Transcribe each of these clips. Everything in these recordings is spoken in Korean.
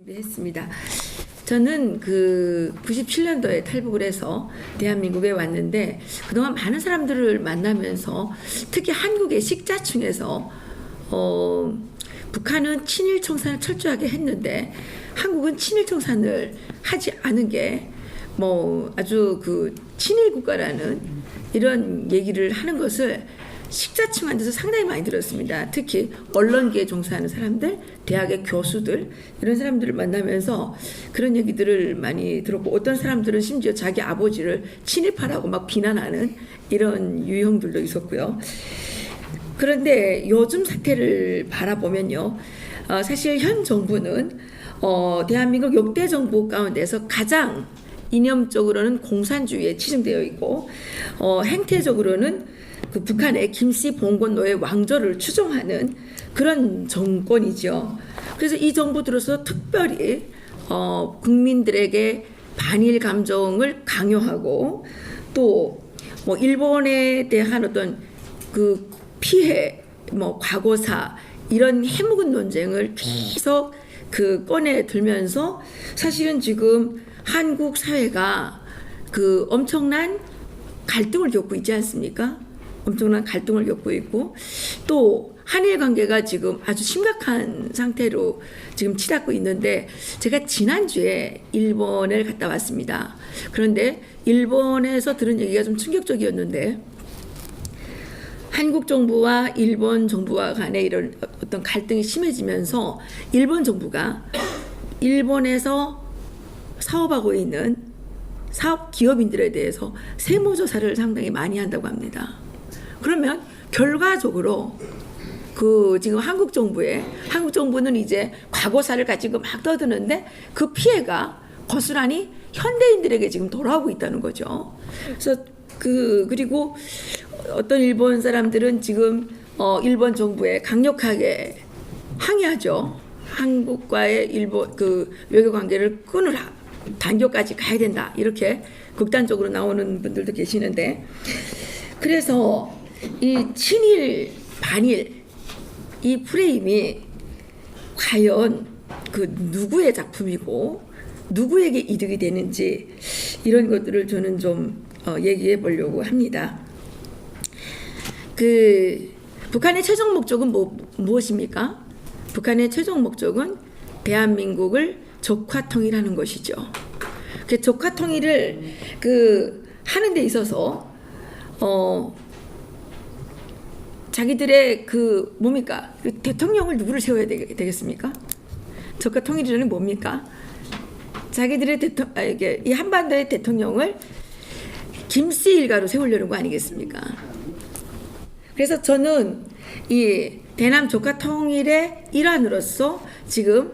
했습니다. 저는 그 97년도에 탈북을 해서 대한민국에 왔는데 그동안 많은 사람들을 만나면서 특히 한국의 식자층에서 북한은 친일 청산을 철저하게 했는데 한국은 친일 청산을 하지 않은 게 뭐 아주 그 친일 국가라는 이런 얘기를 하는 것을 식자층한테서 상당히 많이 들었습니다. 특히 언론계에 종사하는 사람들, 대학의 교수들 이런 사람들을 만나면서 그런 얘기들을 많이 들었고 어떤 사람들은 심지어 자기 아버지를 친일파라고 막 비난하는 이런 유형들도 있었고요. 그런데 요즘 사태를 바라보면요. 사실 현 정부는 대한민국 역대 정부 가운데서 가장 이념적으로는 공산주의에 치중되어 있고 행태적으로는 그 북한의 김씨 봉건노의 왕조를 추종하는 그런 정권이죠. 그래서 이 정부 들어서 특별히 국민들에게 반일 감정을 강요하고 또 뭐 일본에 대한 어떤 그 피해, 뭐 과거사 이런 해묵은 논쟁을 계속 그 꺼내 들면서 사실은 지금 한국 사회가 그 엄청난 갈등을 겪고 있지 않습니까? 엄청난 갈등을 겪고 있고 또 한일 관계가 지금 아주 심각한 상태로 지금 치닫고 있는데 제가 지난주에 일본을 갔다 왔습니다. 그런데 일본에서 들은 얘기가 좀 충격적이었는데 한국 정부와 일본 정부와 간에 이런 어떤 갈등이 심해지면서 일본 정부가 일본에서 사업하고 있는 사업 기업인들에 대해서 세무조사를 상당히 많이 한다고 합니다. 그러면 결과적으로 그 지금 한국 정부는 이제 과거사를 가지고 막 떠드는데 그 피해가 고스란히 현대인들에게 지금 돌아오고 있다는 거죠. 그래서 그리고 어떤 일본 사람들은 지금 일본 정부에 강력하게 항의하죠. 한국과의 일본 그 외교 관계를 끊으라. 단교까지 가야 된다. 이렇게 극단적으로 나오는 분들도 계시는데 그래서 이 친일 반일 이 프레임이 과연 그 누구의 작품이고 누구에게 이득이 되는지 이런 것들을 저는 좀 얘기해 보려고 합니다. 그 북한의 최종 목적은 무엇입니까? 북한의 최종 목적은 대한민국을 적화 통일하는 것이죠. 그 적화 통일을 그 하는 데 있어서 자기들의 그 뭡니까? 그 대통령을 누구를 세워야 되겠습니까? 적화 통일이라는 뭡니까? 자기들의 이 한반도의 대통령을 김씨 일가로 세우려는 거 아니겠습니까? 그래서 저는 이 대남 적화 통일의 일환으로서 지금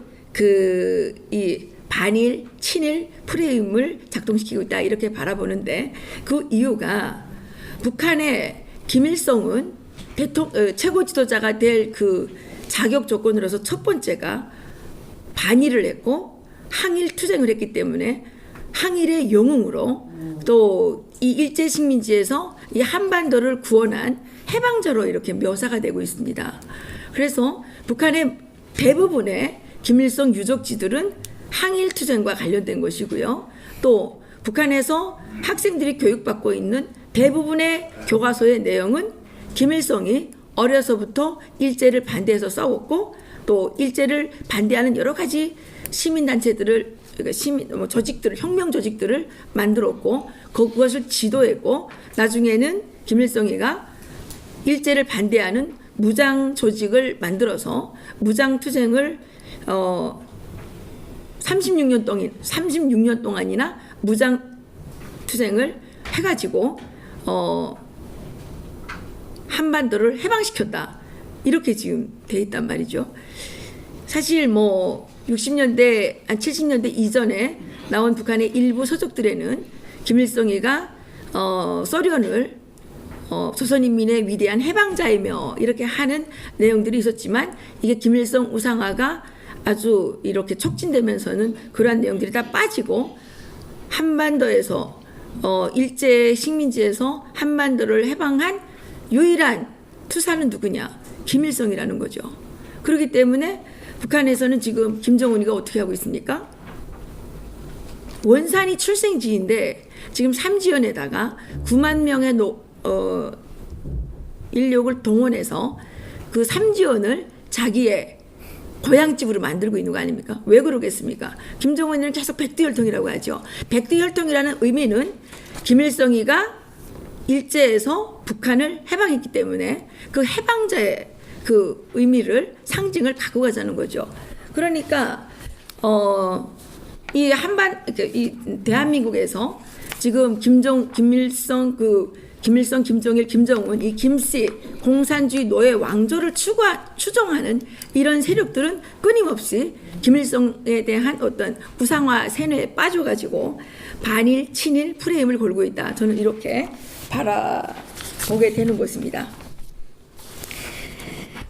이 반일, 친일 프레임을 작동시키고 있다 이렇게 바라보는데 그 이유가 북한의 김일성은 최고 지도자가 될 그 자격 조건으로서 첫 번째가 반일을 했고 항일 투쟁을 했기 때문에 항일의 영웅으로 또 이 일제 식민지에서 이 한반도를 구원한 해방자로 이렇게 묘사가 되고 있습니다. 그래서 북한의 대부분의 김일성 유족지들은 항일 투쟁과 관련된 것이고요. 또 북한에서 학생들이 교육받고 있는 대부분의 교과서의 내용은 김일성이 어려서부터 일제를 반대해서 싸웠고 또 일제를 반대하는 여러 가지 시민단체들을 조직들을 혁명 조직들을 만들었고 그것을 지도했고 나중에는 김일성이가 일제를 반대하는 무장 조직을 만들어서 무장 투쟁을 36년 동안이나 무장 투쟁을 해가지고 한반도를 해방시켰다. 이렇게 지금 돼 있단 말이죠. 사실 뭐 60년대, 70년대 이전에 나온 북한의 일부 서적들에는 김일성이가 소련을 조선인민의 위대한 해방자이며 이렇게 하는 내용들이 있었지만 이게 김일성 우상화가 아주 이렇게 촉진되면서는 그러한 내용들이 다 빠지고 한반도에서 일제 식민지에서 한반도를 해방한 유일한 투사는 누구냐? 김일성이라는 거죠. 그렇기 때문에 북한에서는 지금 김정은이가 어떻게 하고 있습니까? 원산이 출생지인데 지금 삼지연에다가 9만 명의 인력을 동원해서 그 삼지연을 자기의 고향집으로 만들고 있는 거 아닙니까? 왜 그러겠습니까? 김정은이는 계속 백두혈통이라고 하죠. 백두혈통이라는 의미는 김일성이가 일제에서 북한을 해방했기 때문에 그 해방자의 그 의미를 상징을 갖고 가자는 거죠. 그러니까 이 대한민국에서 지금 김일성, 김정일, 김정은, 이 김씨 공산주의 노예 왕조를 추종하는 이런 세력들은 끊임없이 김일성에 대한 어떤 우상화 세뇌에 빠져가지고 반일, 친일 프레임을 걸고 있다. 저는 이렇게 바라보게 되는 것입니다.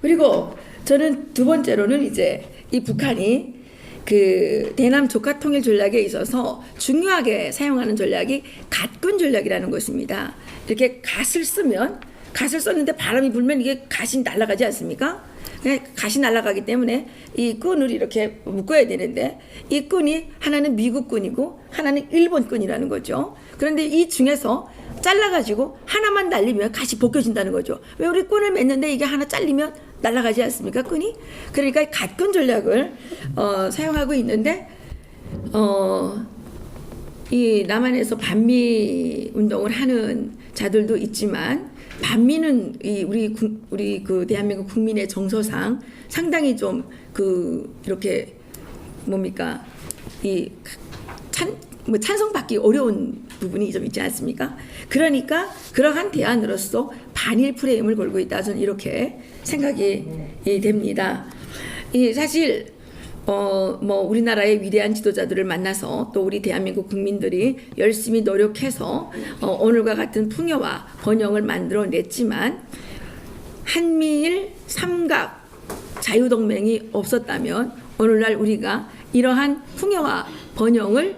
그리고 저는 두 번째로는 이제 이 북한이 그 대남 조카 통일 전략에 있어서 중요하게 사용하는 전략이 갓군 전략이라는 것입니다. 이렇게 갓을 썼는데 바람이 불면 이게 갓이 날아가지 않습니까? 갓이 날아가기 때문에 이 끈을 이렇게 묶어야 되는데 이 끈이 하나는 미국 끈이고 하나는 일본 끈이라는 거죠. 그런데 이 중에서 잘라가지고 하나만 날리면 갓이 벗겨진다는 거죠. 왜 우리 끈을 맸는데 이게 하나 잘리면 날아가지 않습니까? 끈이? 그러니까 갓끈 전략을 사용하고 있는데 이 남한에서 반미 운동을 하는 자들도 있지만 반미는 우리 그 대한민국 국민의 정서상 상당히 좀 이렇게 뭡니까 찬성받기 어려운 부분이 좀 있지 않습니까? 그러니까 그러한 대안으로서 반일 프레임을 걸고 있다. 저는 이렇게 생각이 됩니다. 사실 우리나라의 위대한 지도자들을 만나서 또 우리 대한민국 국민들이 열심히 노력해서 오늘과 같은 풍요와 번영을 만들어냈지만 한미일 삼각 자유동맹이 없었다면 오늘날 우리가 이러한 풍요와 번영을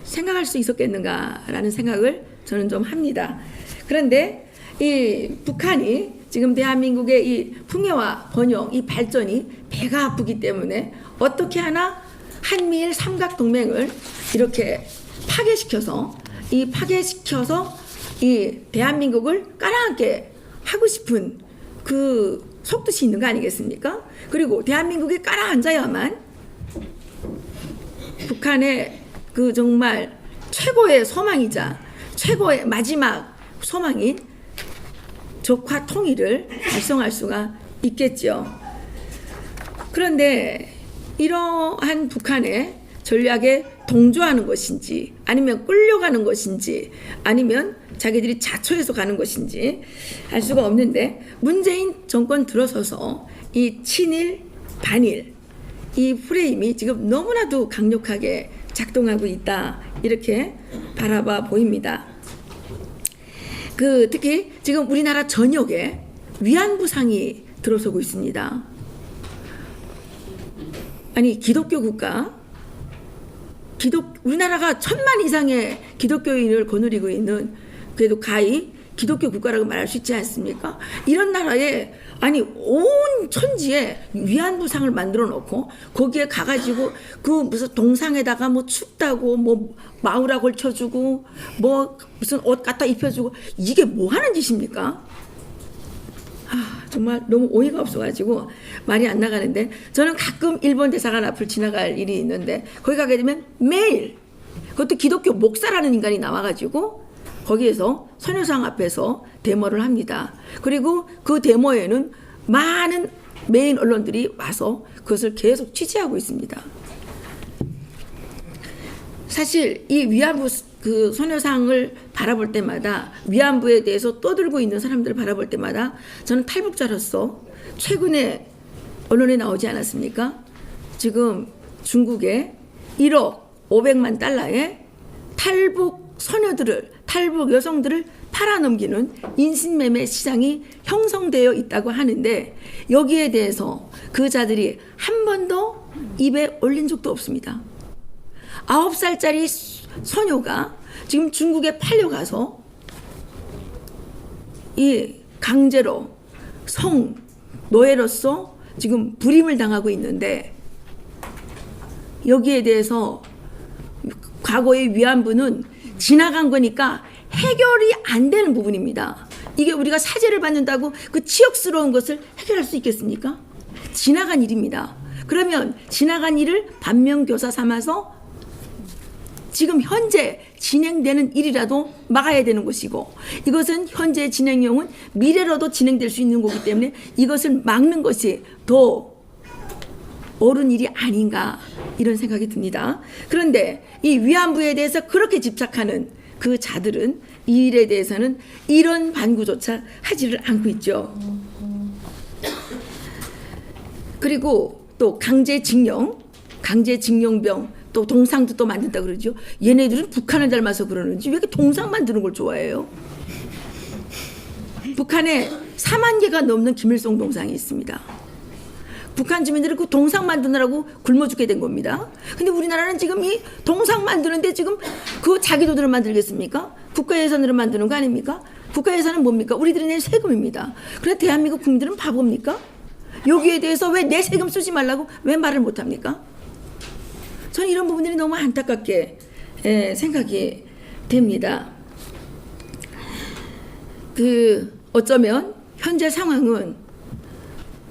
생각할 수 있었겠는가라는 생각을 저는 좀 합니다. 그런데 이 북한이 지금 대한민국의 이 풍요와 번영, 이 발전이 배가 아프기 때문에 어떻게 하나 한미일 삼각 동맹을 이렇게 파괴시켜서 이 대한민국을 깔아앉게 하고 싶은 그 속뜻이 있는 거 아니겠습니까? 그리고 대한민국이 깔아앉아야만 북한의 그 정말 최고의 소망이자 최고의 마지막 소망인 조카 통일을 달성할 수가 있겠죠. 그런데 이러한 북한의 전략에 동조하는 것인지 아니면 끌려가는 것인지 아니면 자기들이 자초해서 가는 것인지 알 수가 없는데 문재인 정권 들어서서 이 친일, 반일 이 프레임이 지금 너무나도 강력하게 작동하고 있다. 이렇게 바라봐 보입니다. 특히 지금 우리나라 전역에 위안부상이 들어서고 있습니다. 아니 기독교 국가, 우리나라가 1000만 이상의 기독교인을 거느리고 있는 그래도 가히 기독교 국가라고 말할 수 있지 않습니까? 이런 나라에 아니 온 천지에 위안부상을 만들어 놓고 거기에 가가지고 그 무슨 동상에다가 뭐 춥다고 뭐 마우라 걸쳐주고 뭐 무슨 옷 갖다 입혀주고 이게 뭐 하는 짓입니까? 정말 너무 어이가 없어가지고 말이 안 나가는데 저는 가끔 일본 대사관 앞을 지나갈 일이 있는데 거기 가게 되면 매일 그것도 기독교 목사라는 인간이 나와가지고 거기에서 선효상 앞에서 데모를 합니다. 그리고 그 데모에는 많은 메인 언론들이 와서 그것을 계속 취재하고 있습니다. 사실 이 위안부 그 선효상을 바라볼 때마다 위안부에 대해서 떠들고 있는 사람들을 바라볼 때마다 저는 탈북자로서 최근에 언론에 나오지 않았습니까? 지금 중국에 1억 500만 달러의 탈북 소녀들을 탈북 여성들을 팔아넘기는 인신매매 시장이 형성되어 있다고 하는데 여기에 대해서 그 자들이 한 번도 입에 올린 적도 없습니다. 9살짜리 소녀가 지금 중국에 팔려가서 이 강제로 성 노예로서 지금 불임을 당하고 있는데 여기에 대해서 과거의 위안부는 지나간 거니까 해결이 안 되는 부분입니다. 이게 우리가 사죄를 받는다고 그 치욕스러운 것을 해결할 수 있겠습니까? 지나간 일입니다. 그러면 지나간 일을 반면교사 삼아서 지금 현재 진행되는 일이라도 막아야 되는 것이고, 이것은 현재 진행형은 미래로도 진행될 수 있는 거기 때문에 이것을 막는 것이 더 옳은 일이 아닌가, 이런 생각이 듭니다. 그런데 이 위안부에 대해서 그렇게 집착하는 그 자들은 이 일에 대해서는 이런 반구조차 하지를 않고 있죠. 그리고 또 강제징용병, 또 동상도 또 만든다 그러죠. 얘네들은 북한을 닮아서 그러는지 왜 이렇게 동상 만드는 걸 좋아해요? 북한에 4만 개가 넘는 김일성 동상이 있습니다. 북한 주민들은 그 동상 만드느라고 굶어 죽게 된 겁니다. 근데 우리나라는 지금 이 동상 만드는데 지금 그 자기 돈으로 만들겠습니까? 국가 예산으로 만드는 거 아닙니까? 국가 예산은 뭡니까? 우리들이 낸 세금입니다. 그런데 대한민국 국민들은 바보입니까? 여기에 대해서 왜 내 세금 쓰지 말라고 왜 말을 못합니까? 저는 이런 부분들이 너무 안타깝게 생각이 됩니다. 어쩌면 현재 상황은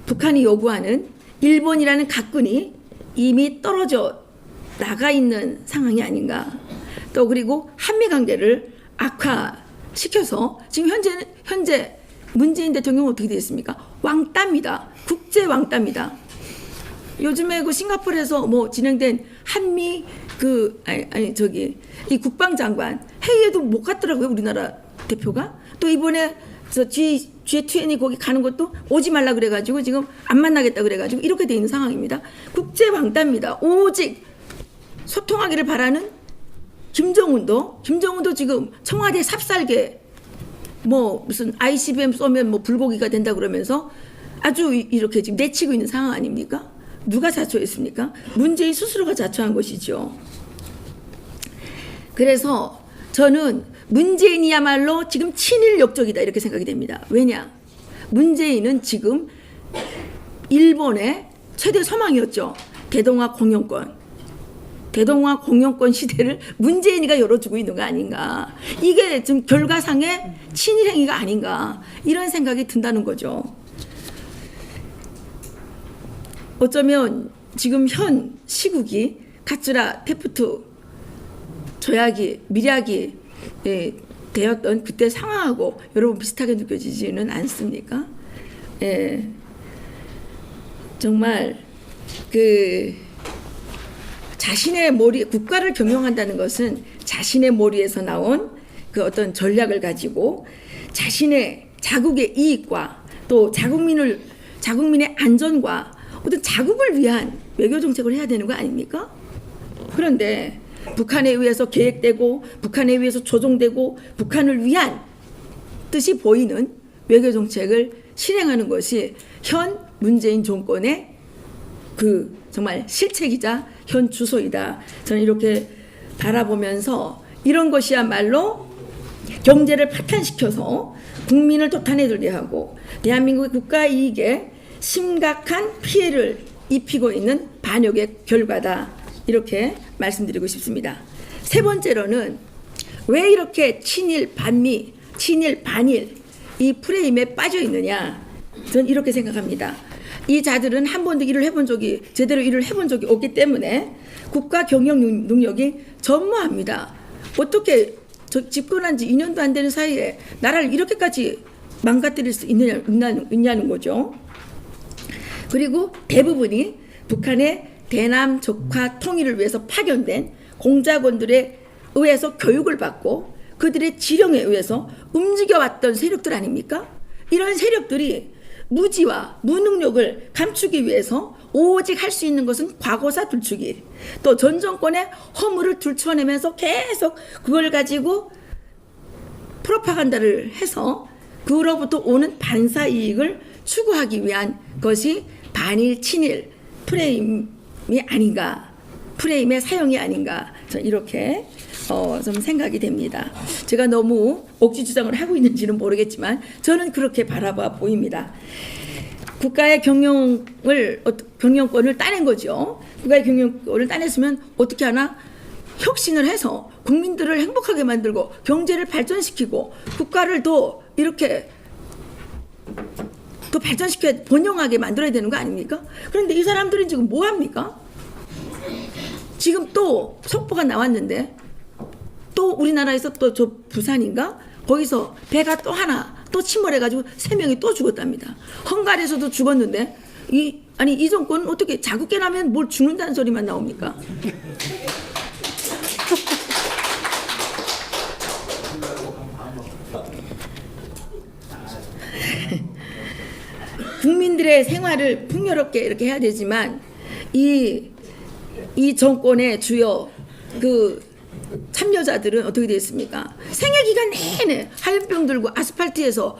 북한이 요구하는 일본이라는 각군이 이미 떨어져 나가 있는 상황이 아닌가. 또 그리고 한미 관계를 악화시켜서 지금 현재 문재인 대통령은 어떻게 되었습니까? 왕따입니다. 국제 왕따입니다. 요즘에 그 싱가포르에서 뭐 진행된 한미 이 국방장관 회의에도 못 갔더라고요, 우리나라 대표가. 또 이번에 G20 거기 가는 것도 오지 말라 그래가지고 지금 안 만나겠다 그래가지고 이렇게 돼 있는 상황입니다. 국제 왕따입니다. 오직 소통하기를 바라는 김정은도 지금 청와대 삽살개 뭐 무슨 ICBM 쏘면 뭐 불고기가 된다 그러면서 아주 이렇게 지금 내치고 있는 상황 아닙니까? 누가 자초했습니까? 문재인 스스로가 자초한 것이죠. 그래서 저는 문재인이야말로 지금 친일 역적이다, 이렇게 생각이 됩니다. 왜냐? 문재인은 지금 일본의 최대 서망이었죠. 대동아 공영권 시대를 문재인이가 열어주고 있는 거 아닌가. 이게 좀 결과상의 친일 행위가 아닌가, 이런 생각이 든다는 거죠. 어쩌면 지금 현 시국이 카츠라 테프트 조약이 밀약이 되었던 그때 상황하고 여러분 비슷하게 느껴지지는 않습니까? 정말 자신의 머리, 국가를 경영한다는 것은 자신의 머리에서 나온 그 어떤 전략을 가지고 자신의 자국의 이익과 또 자국민의 안전과 어떤 자국을 위한 외교 정책을 해야 되는 거 아닙니까? 그런데 북한에 의해서 계획되고 북한에 의해서 조종되고 북한을 위한 뜻이 보이는 외교 정책을 실행하는 것이 현 문재인 정권의 정말 실책이자 현 주소이다. 저는 이렇게 바라보면서 이런 것이야말로 경제를 파탄시켜서 국민을 도탄해들게 하고 대한민국의 국가 이익에 심각한 피해를 입히고 있는 반역의 결과다, 이렇게 말씀드리고 싶습니다. 세 번째로는 왜 이렇게 친일 반미, 친일 반일 이 프레임에 빠져 있느냐, 저는 이렇게 생각합니다. 이 자들은 한 번도 제대로 일을 해본 적이 없기 때문에 국가 경영 능력이 전무합니다. 어떻게 집권한 지 2년도 안 되는 사이에 나라를 이렇게까지 망가뜨릴 수 있냐는 거죠. 그리고 대부분이 북한의 대남 적화 통일을 위해서 파견된 공작원들에 의해서 교육을 받고 그들의 지령에 의해서 움직여왔던 세력들 아닙니까? 이런 세력들이 무지와 무능력을 감추기 위해서 오직 할 수 있는 것은 과거사 들추기, 또 전 정권의 허물을 들춰내면서 계속 그걸 가지고 프로파간다를 해서 그로부터 오는 반사 이익을 추구하기 위한 것이 반일 친일 프레임이 아닌가, 프레임의 사용이 아닌가, 저는 이렇게 좀 생각이 됩니다. 제가 너무 억지 주장을 하고 있는지는 모르겠지만 저는 그렇게 바라봐 보입니다. 국가의 경영권을 따낸 거죠. 국가의 경영권을 따냈으면 어떻게 하나? 혁신을 해서 국민들을 행복하게 만들고 경제를 발전시키고 국가를 더 이렇게 더 발전시켜 번영하게 만들어야 되는 거 아닙니까? 그런데 이 사람들은 지금 뭐 합니까? 지금 또 속보가 나왔는데 또 우리나라에서 또 저 부산인가? 거기서 배가 또 하나 또 침몰해가지고 3명이 또 죽었답니다. 헝가리에서도 죽었는데 이 정권은 어떻게 자국계 나면 뭘 죽는다는 소리만 나옵니까? 국민들의 생활을 풍요롭게 이렇게 해야 되지만 이 정권의 주요 그 참여자들은 어떻게 되어 있습니까? 생애 기간 내내 하얀병 들고 아스팔트에서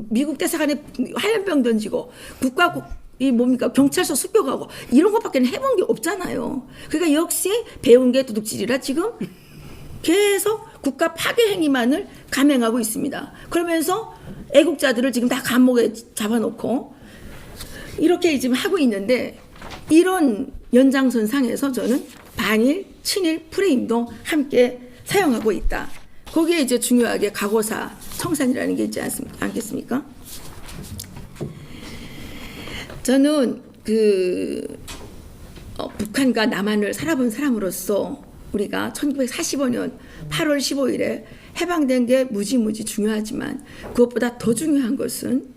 미국 대사관에 하얀병 던지고 경찰서 습격하고 이런 것밖에 해본 게 없잖아요. 그러니까 역시 배운 게 도둑질이라 지금 계속 국가 파괴 행위만을 감행하고 있습니다. 그러면서 애국자들을 지금 다 감옥에 잡아놓고 이렇게 지금 하고 있는데, 이런 연장선상에서 저는 반일, 친일 프레임도 함께 사용하고 있다. 거기에 이제 중요하게 과거사 청산이라는 게 있지 않겠습니까? 저는 북한과 남한을 살아본 사람으로서 우리가 1945년 8월 15일에 해방된 게 무지무지 중요하지만 그것보다 더 중요한 것은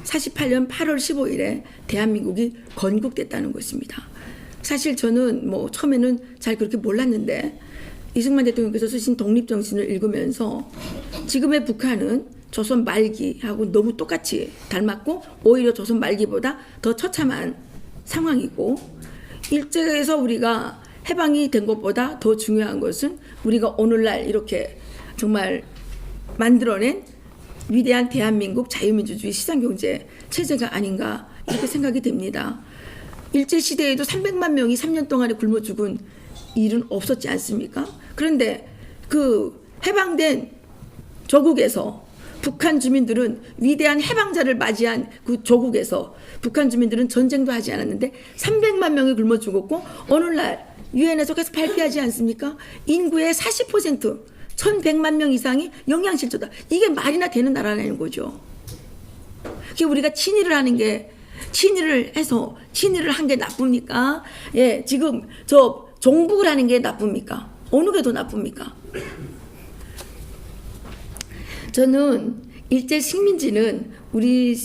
48년 8월 15일에 대한민국이 건국됐다는 것입니다. 사실 저는 처음에는 잘 그렇게 몰랐는데 이승만 대통령께서 쓰신 독립정신을 읽으면서 지금의 북한은 조선 말기하고 너무 똑같이 닮았고 오히려 조선 말기보다 더 처참한 상황이고, 일제에서 우리가 해방이 된 것보다 더 중요한 것은 우리가 오늘날 이렇게 정말 만들어낸 위대한 대한민국 자유민주주의 시장경제 체제가 아닌가 이렇게 생각이 됩니다. 일제시대에도 300만 명이 3년 동안에 굶어 죽은 일은 없었지 않습니까? 그런데 그 해방된 조국에서 북한 주민들은 위대한 해방자를 맞이한 그 조국에서 북한 주민들은 전쟁도 하지 않았는데 300만 명이 굶어 죽었고 오늘날 유엔에서 계속 발표하지 않습니까? 인구의 40% 1100만 명 이상이 영양실조다. 이게 말이나 되는 나라라는 거죠. 우리가 친일을 해서 친일을 한 게 나쁩니까? 예, 지금 저 종북을 하는 게 나쁩니까? 어느 게 더 나쁩니까? 저는 일제 식민지는 우리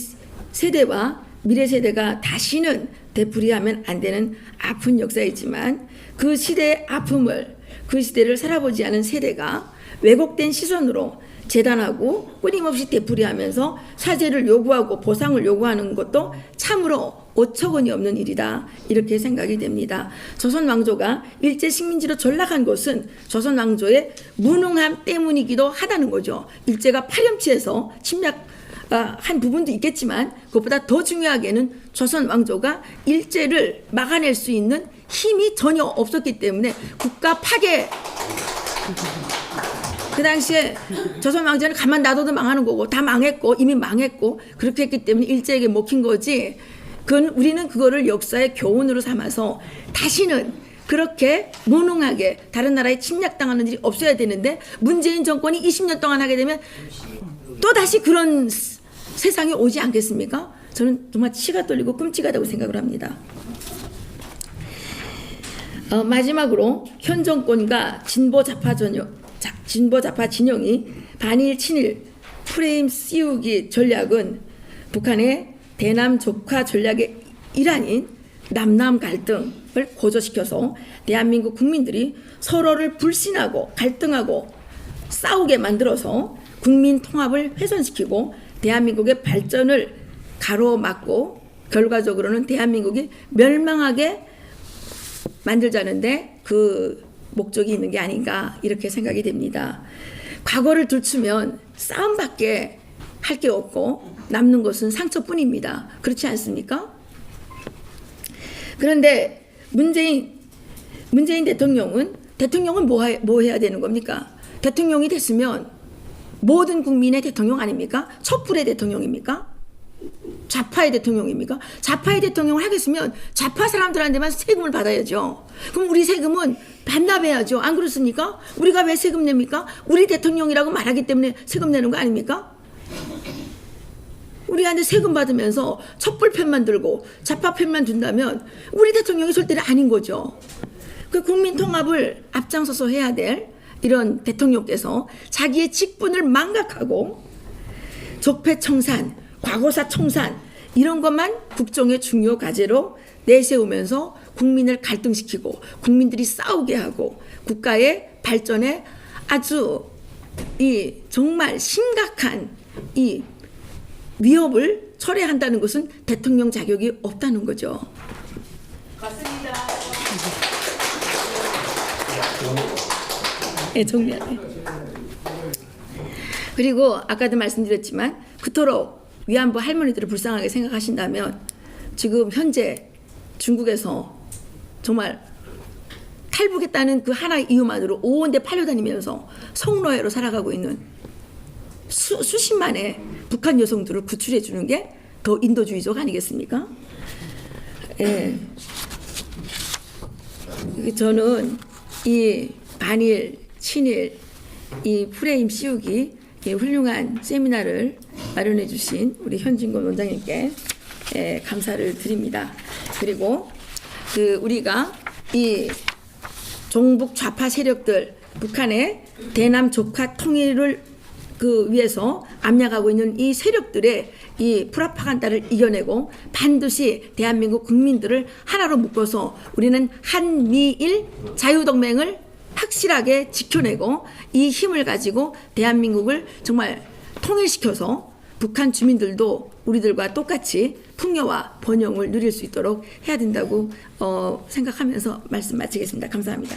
세대와 미래 세대가 다시는 되풀이하면 안 되는 아픈 역사이지만 그 시대의 아픔을, 그 시대를 살아보지 않은 세대가 왜곡된 시선으로 재단하고 끊임없이 되풀이하면서 사죄를 요구하고 보상을 요구하는 것도 참으로 어처구니 없는 일이다, 이렇게 생각이 됩니다. 조선 왕조가 일제 식민지로 전락한 것은 조선 왕조의 무능함 때문이기도 하다는 거죠. 일제가 파렴치해서 침략한 부분도 있겠지만 그것보다 더 중요하게는 조선 왕조가 일제를 막아낼 수 있는 힘이 전혀 없었기 때문에 국가 파괴, 그 당시에 조선 왕조는 가만 놔둬도 망하는 거고 다 망했고 이미 망했고 그렇게 했기 때문에 일제에게 먹힌 거지. 우리는 그거를 역사의 교훈으로 삼아서 다시는 그렇게 무능하게 다른 나라에 침략당하는 일이 없어야 되는데, 문재인 정권이 20년 동안 하게 되면 또 다시 그런 세상이 오지 않겠습니까? 저는 정말 치가 떨리고 끔찍하다고 생각을 합니다. 마지막으로 현 정권과 진보 좌파 진영이 반일 친일 프레임 씌우기 전략은 북한의 대남 적화 전략의 일환인 남남 갈등을 고조시켜서 대한민국 국민들이 서로를 불신하고 갈등하고 싸우게 만들어서 국민 통합을 훼손시키고 대한민국의 발전을 가로막고 결과적으로는 대한민국이 멸망하게 만들자는데 그 목적이 있는 게 아닌가, 이렇게 생각이 됩니다. 과거를 들추면 싸움밖에 할 게 없고 남는 것은 상처뿐입니다. 그렇지 않습니까? 그런데 문재인 대통령은 뭐 해야 되는 겁니까? 대통령이 됐으면 모든 국민의 대통령 아닙니까? 촛불의 대통령입니까? 좌파의 대통령입니까? 좌파의 대통령을 하겠으면 좌파 사람들한테만 세금을 받아야죠. 그럼 우리 세금은 반납해야죠. 안 그렇습니까? 우리가 왜 세금 냅니까? 우리 대통령이라고 말하기 때문에 세금 내는 거 아닙니까? 우리한테 세금 받으면서 촛불편만 들고 좌파편만 둔다면 우리 대통령이 절대로 아닌 거죠. 그 국민 통합을 앞장서서 해야 될 이런 대통령께서 자기의 직분을 망각하고 적폐청산, 과거사 청산 이런 것만 국정의 중요 과제로 내세우면서 국민을 갈등시키고 국민들이 싸우게 하고 국가의 발전에 아주 이 정말 심각한 이 위협을 철회한다는 것은 대통령 자격이 없다는 거죠. 맞습니다. 네, 정리하네. 그리고 아까도 말씀드렸지만 그토록 위안부 할머니들을 불쌍하게 생각하신다면 지금 현재 중국에서 정말 탈북했다는 그 하나의 이유만으로 오온데 팔려다니면서 성노예로 살아가고 있는 수십만의 북한 여성들을 구출해 주는 게 더 인도주의적 아니겠습니까? 예. 저는 이 반일, 친일, 이 프레임 씌우기 이 훌륭한 세미나를 마련해 주신 우리 현진권 원장님께 감사를 드립니다. 그리고 우리가 이 종북 좌파 세력들 북한의 대남 조카 통일을 위해서 압력하고 있는 이 세력들의 이 프로파간다를 이겨내고 반드시 대한민국 국민들을 하나로 묶어서 우리는 한미일 자유동맹을 확실하게 지켜내고 이 힘을 가지고 대한민국을 정말 통일시켜서 북한 주민들도 우리들과 똑같이 풍요와 번영을 누릴 수 있도록 해야 된다고 생각하면서 말씀 마치겠습니다. 감사합니다.